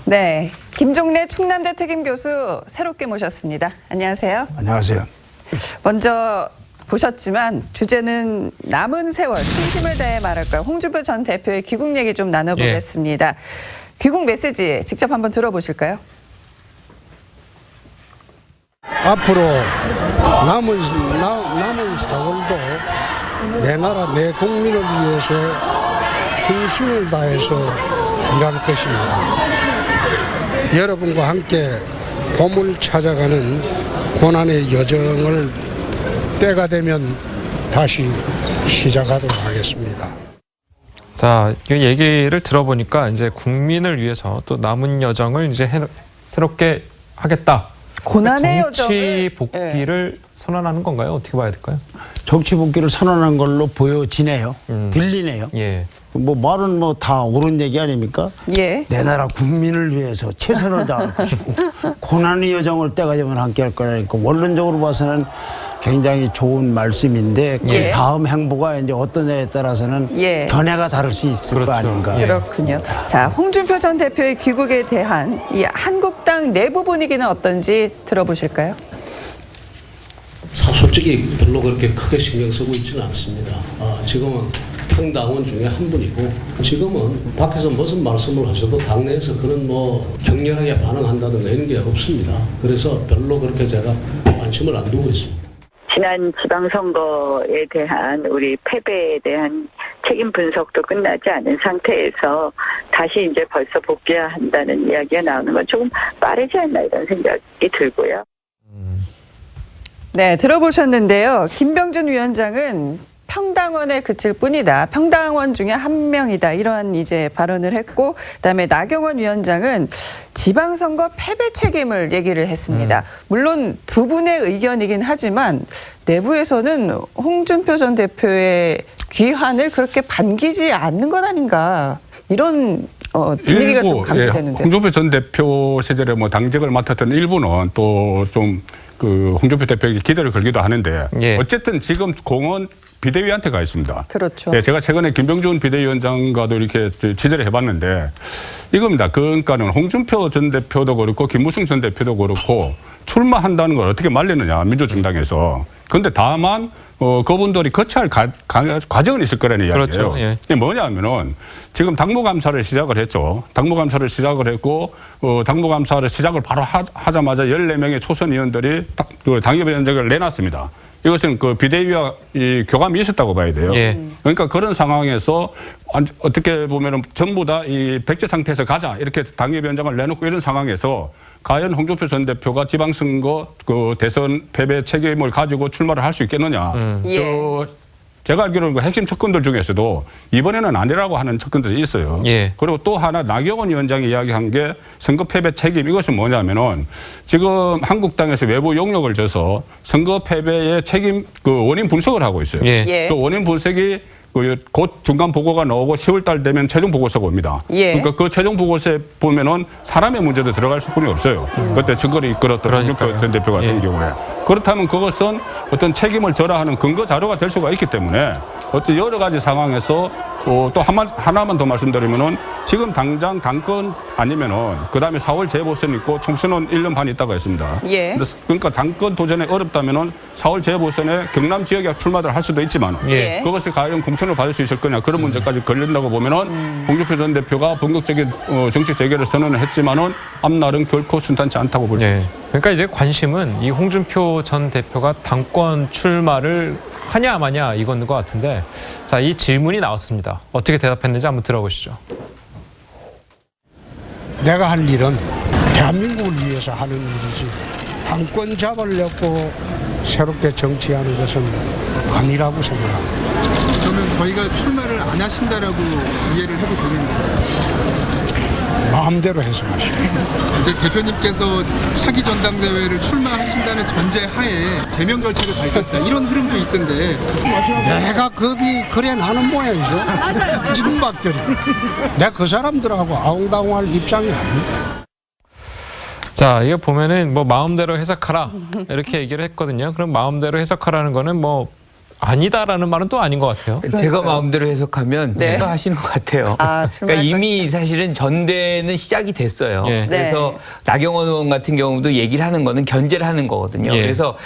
네, 김종래 충남대 특임교수 새롭게 모셨습니다. 안녕하세요. 안녕하세요. 먼저 보셨지만 주제는 남은 세월 충심을 다해 말할까요? 홍준표 전 대표의 귀국 얘기 좀 나눠보겠습니다. 귀국 메시지 직접 한번 들어보실까요? 앞으로 남은 세월도 내 나라 내 국민을 위해서 충심을 다해서 일할 것입니다. 여러분과 함께 봄을 찾아가는 고난의 여정을 때가 되면 다시 시작하도록 하겠습니다. 자, 이 얘기를 들어보니까 이제 국민을 위해서 또 남은 여정을 이제 새롭게 하겠다. 고난의 정치 여정을 복귀를 선언하는 건가요? 어떻게 봐야 될까요? 정치 복귀를 선언한 걸로 보여지네요. 들리네요. 예. 뭐 말은 뭐 다 옳은 얘기 아닙니까? 예. 내 나라 국민을 위해서 최선을 다할 것이고 고난의 여정을 때가 되면 함께 할 거라니까 원론적으로 봐서는 굉장히 좋은 말씀인데 그 예. 다음 행보가 이제 어떤 애에 따라서는 예. 견해가 다를 수 있을 그렇죠. 거 아닌가. 예. 그렇군요. 자, 홍준표 전 대표의 귀국에 대한 이 한국당 내부 분위기는 어떤지 들어보실까요? 솔직히 별로 그렇게 크게 신경 쓰고 있지는 않습니다. 지금은 평당원 중에 한 분이고 지금은 밖에서 무슨 말씀을 하셔도 당내에서 그런 뭐 격렬하게 반응한다든가 이런 게 없습니다. 그래서 별로 그렇게 제가 관심을 안 두고 있습니다. 지난 지방선거에 대한 우리 패배에 대한 책임 분석도 끝나지 않은 상태에서 다시 이제 벌써 복귀해야 한다는 이야기가 나오는 건 조금 빠르지 않나 이런 생각이 들고요. 네, 들어보셨는데요. 김병준 위원장은 평당원에 그칠 뿐이다. 평당원 중에 한 명이다. 이러한 이제 발언을 했고, 그다음에 나경원 위원장은 지방선거 패배 책임을 얘기를 했습니다. 물론 두 분의 의견이긴 하지만 내부에서는 홍준표 전 대표의 귀환을 그렇게 반기지 않는 것 아닌가. 이런 분위기가 좀 감지되는데. 홍준표 전 대표 시절에 뭐 당직을 맡았던 일부는 또 좀 그 홍준표 대표에게 기대를 걸기도 하는데 예. 어쨌든 지금 공은 비대위한테 가 있습니다. 그렇죠. 네, 제가 최근에 김병준 비대위원장과도 이렇게 취재를 해봤는데 이겁니다. 그러니까는 홍준표 전 대표도 그렇고 김무성 전 대표도 그렇고 출마한다는 걸 어떻게 말리느냐 민주정당에서. 그런데 다만 그분들이 거쳐야 할 과정은 있을 거라는 이야기예요. 그렇죠. 예. 이게 뭐냐면은 지금 당무감사를 시작을 했죠. 당무감사를 시작을 했고 당무감사를 시작을 바로 하자마자 14명의 초선 의원들이 그 당협위원장을 내놨습니다. 이것은 그 비대위와 이 교감이 있었다고 봐야 돼요. 예. 그러니까 그런 상황에서 어떻게 보면은 전부 다 이 백제 상태에서 가자 이렇게 당협위원장을 내놓고 이런 상황에서 과연 홍준표 전 대표가 지방선거 그 대선 패배 책임을 가지고 출마를 할 수 있겠느냐. 예. 제가 알기로는 그 핵심 측근들 중에서도 이번에는 아니라고 하는 측근들이 있어요. 예. 그리고 또 하나 나경원 위원장이 이야기한 게 선거 패배 책임 이것은 뭐냐면은 지금 한국당에서 외부 용역을 줘서 선거 패배의 책임 그 원인 분석을 하고 있어요. 예. 예. 그 원인 분석이 곧 중간 보고가 나오고 10월 달 되면 최종 보고서가 옵니다. 예. 그러니까 그 최종 보고서에 보면은 사람의 문제도 들어갈 수뿐이 없어요. 그때 증거를 이끌었던 홍준표 전 대표 같은 예. 경우에. 그렇다면 그것은 어떤 책임을 져라 하는 근거 자료가 될 수가 있기 때문에 어떤 여러 가지 상황에서 또 하나만 더 말씀드리면은 지금 당장 당권 아니면은 그다음에 4월 재보선 있고 총선은 1년 반 있다가 있습니다. 예. 그러니까 당권 도전에 어렵다면은 4월 재보선에 경남 지역에 출마를 할 수도 있지만 예. 그것이 과연 공천을 받을 수 있을 거냐 그런 문제까지 걸린다고 보면은 홍준표 전 대표가 본격적인 정치 재개를 선언을 했지만은 앞날은 결코 순탄치 않다고 볼 수 예. 있습니다. 그러니까 이제 관심은 이 홍준표 전 대표가 당권 출마를 하냐 마냐 이건 것 같은데 자, 이 질문이 나왔습니다. 어떻게 대답했는지 한번 들어보시죠. 내가 할 일은 대한민국을 위해서 하는 일이지 당권 잡으려고 새롭게 정치하는 것은 아니라고 생각합니다. 그러면 저희가 출마를 안 하신다라고 이해를 해도 되는 거예요? 마음대로 해석하십시오. 이제 대표님께서 차기 전당대회를 출마하신다는 전제 하에 제명 결책을 밝혔다 이런 흐름도 있던데 내가 겁이 그래 나는 모양이죠. 맞아요. 진박들이. 내가 그 사람들하고 아웅다웅할 입장이 아닙니다. 자, 이거 보면은 뭐 마음대로 해석하라 이렇게 얘기를 했거든요. 그럼 마음대로 해석하라는 거는 뭐 아니다라는 말은 또 아닌 것 같아요. 제가 마음대로 해석하면 네. 출마하시는 것 같아요. 아, 그러니까 이미 사실은 전대는 시작이 됐어요. 예. 그래서 나경원 의원 같은 경우도 얘기를 하는 거는 견제를 하는 거거든요. 예. 그래서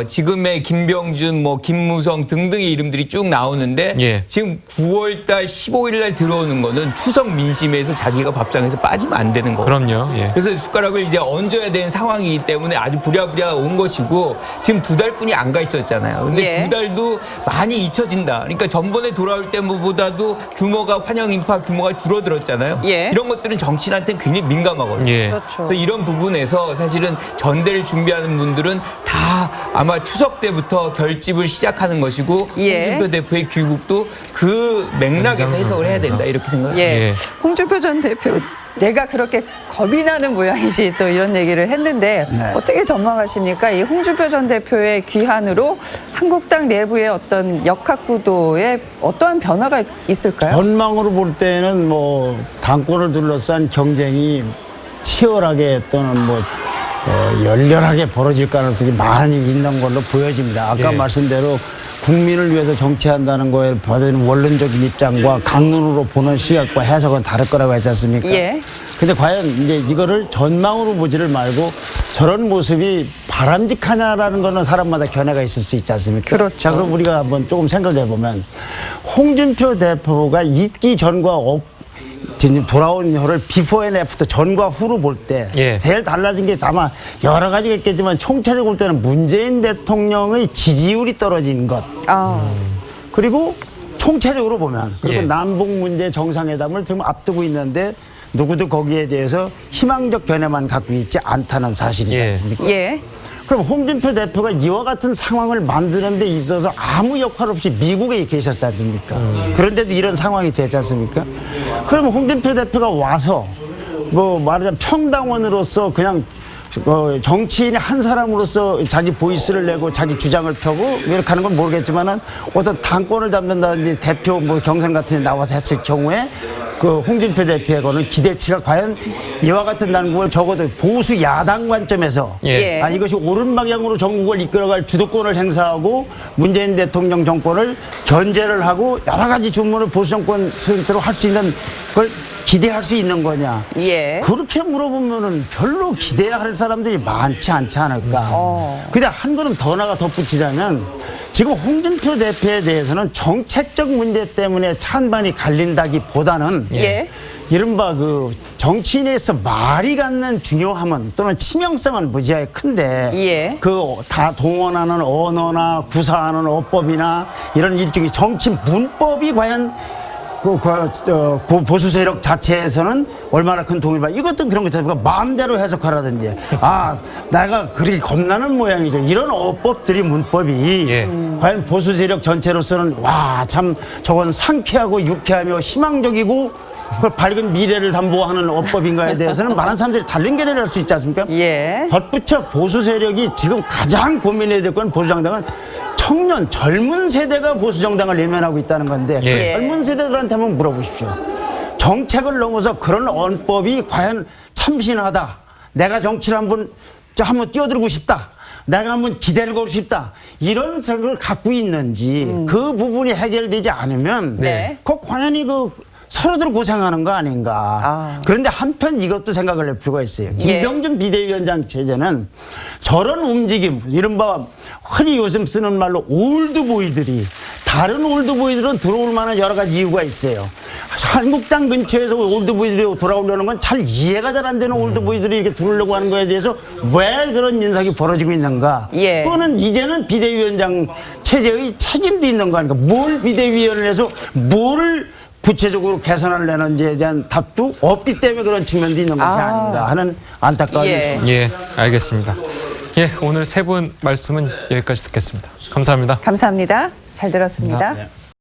지금의 김병준, 뭐 김무성 등등의 이름들이 쭉 나오는데 예. 지금 9월달 15일날 들어오는 거는 추석 민심에서 자기가 밥상에서 빠지면 안 되는 거거든요. 그럼요. 예. 그래서 숟가락을 이제 얹어야 되는 상황이기 때문에 아주 부랴부랴 온 것이고 지금 2달뿐이 안 가 있었잖아요. 근데 예. 2달도 많이 잊혀진다. 그러니까 전번에 돌아올 때보다도 규모가 환영 인파 규모가 줄어들었잖아요. 예. 이런 것들은 정치인한테는 굉장히 민감하거든요. 예. 그렇죠. 그래서 이런 부분에서 사실은 전대를 준비하는 분들은 다 아마 추석 때부터 결집을 시작하는 것이고 예. 홍준표 대표의 귀국도 그 맥락에서 해석을 해야 된다 이렇게 생각합니다. 예. 예. 홍준표 전 대표 내가 그렇게 겁이 나는 모양이지 또 이런 얘기를 했는데 네. 어떻게 전망하십니까? 이 홍준표 전 대표의 귀환으로 한국당 내부의 어떤 역학 구도에 어떠한 변화가 있을까요? 전망으로 볼 때는 뭐 당권을 둘러싼 경쟁이 치열하게 또는 뭐 열렬하게 벌어질 가능성이 많이 있는 걸로 보여집니다. 아까 예. 말씀대로 국민을 위해서 정치한다는 거에 받은 원론적인 입장과 강론으로 보는 시각과 해석은 다를 거라고 했지 않습니까? 예. 근데 과연 이제 이거를 전망으로 보지를 말고 저런 모습이 바람직하냐라는 거는 사람마다 견해가 있을 수 있지 않습니까? 그렇죠. 자, 그럼 우리가 한번 조금 생각해 보면 홍준표 대표가 있기 전과 지금 돌아온 혀를 비포 앤 애프터 전과 후로 볼 때 예. 제일 달라진 게 아마 여러 가지가 있겠지만 총체적으로 볼 때는 문재인 대통령의 지지율이 떨어진 것 아, 그리고 총체적으로 보면 그리고 예. 남북 문제 정상회담을 지금 앞두고 있는데 누구도 거기에 대해서 희망적 견해만 갖고 있지 않다는 사실이지 예. 않습니까? 예. 그럼 홍준표 대표가 이와 같은 상황을 만드는 데 있어서 아무 역할 없이 미국에 계셨지 않습니까? 그런데도 이런 상황이 됐지 않습니까? 그러면 홍준표 대표가 와서 뭐 말하자면 평당원으로서 그냥 정치인의 한 사람으로서 자기 보이스를 내고 자기 주장을 펴고 이렇게 하는 건 모르겠지만은 어떤 당권을 잡는다든지 대표 뭐 경선 같은 데 나와서 했을 경우에 그 홍준표 대표에 거는 기대치가 과연 이와 같은 난국을 적어도 보수 야당 관점에서 예. 아, 이것이 옳은 방향으로 전국을 이끌어갈 주도권을 행사하고 문재인 대통령 정권을 견제를 하고 여러 가지 주문을 보수 정권 수행대로 할 수 있는 걸 기대할 수 있는 거냐? 예. 그렇게 물어보면은 별로 기대할 사람들이 많지 않지 않을까? 그냥 한 걸음 더 나가 덧붙이자면 지금 홍준표 대표에 대해서는 정책적 문제 때문에 찬반이 갈린다기보다는 예. 이른바 그 정치인에서 말이 갖는 중요함은 또는 치명성은 무지하게 큰데 예. 그 다 동원하는 언어나 구사하는 어법이나 이런 일종의 정치 문법이 과연 그 보수 세력 자체에서는 얼마나 큰 도움을 받 이것도 그런 것 자체가 마음대로 해석하라든지 아 내가 그렇게 겁나는 모양이죠. 이런 어법들이 문법이 예. 과연 보수 세력 전체로서는 와 참 저건 상쾌하고 유쾌하며 희망적이고 그 밝은 미래를 담보하는 어법인가에 대해서는 많은 사람들이 다른 견해를 할 수 있지 않습니까? 예. 덧붙여 보수 세력이 지금 가장 고민해야 될 건 보수정당은 청년 젊은 세대가 보수정당을 외면하고 있다는 건데 그 예. 젊은 세대들한테 한번 물어보십시오. 정책을 넘어서 그런 언법이 과연 참신하다. 내가 정치를 한번 뛰어들고 싶다. 내가 한번 기대를 걸고 싶다. 이런 생각을 갖고 있는지 그 부분이 해결되지 않으면 네. 그 과연히 서로들 고생하는 거 아닌가. 아. 그런데 한편 이것도 생각을 할 필요가 있어요. 김병준 비대위원장 체제는 저런 움직임, 이른바 흔히 요즘 쓰는 말로 올드보이들이 다른 올드보이들은 들어올 만한 여러 가지 이유가 있어요. 한국당 근처에서 올드보이들이 돌아오려는 건 잘 이해가 잘 안 되는 올드보이들이 이렇게 들어오려고 하는 거에 대해서 왜 그런 인상이 벌어지고 있는가. 예. 그거는 이제는 비대위원장 체제의 책임도 있는 거 아닙니까. 뭘 비대위원을 해서 뭘 구체적으로 개선을 내는지에 대한 답도 없기 때문에 그런 측면도 있는 것이 아닌가 하는 안타까움이 예. 있습니다. 예, 알겠습니다. 예, 오늘 세 분 말씀은 여기까지 듣겠습니다. 감사합니다. 감사합니다. 잘 들었습니다. 네.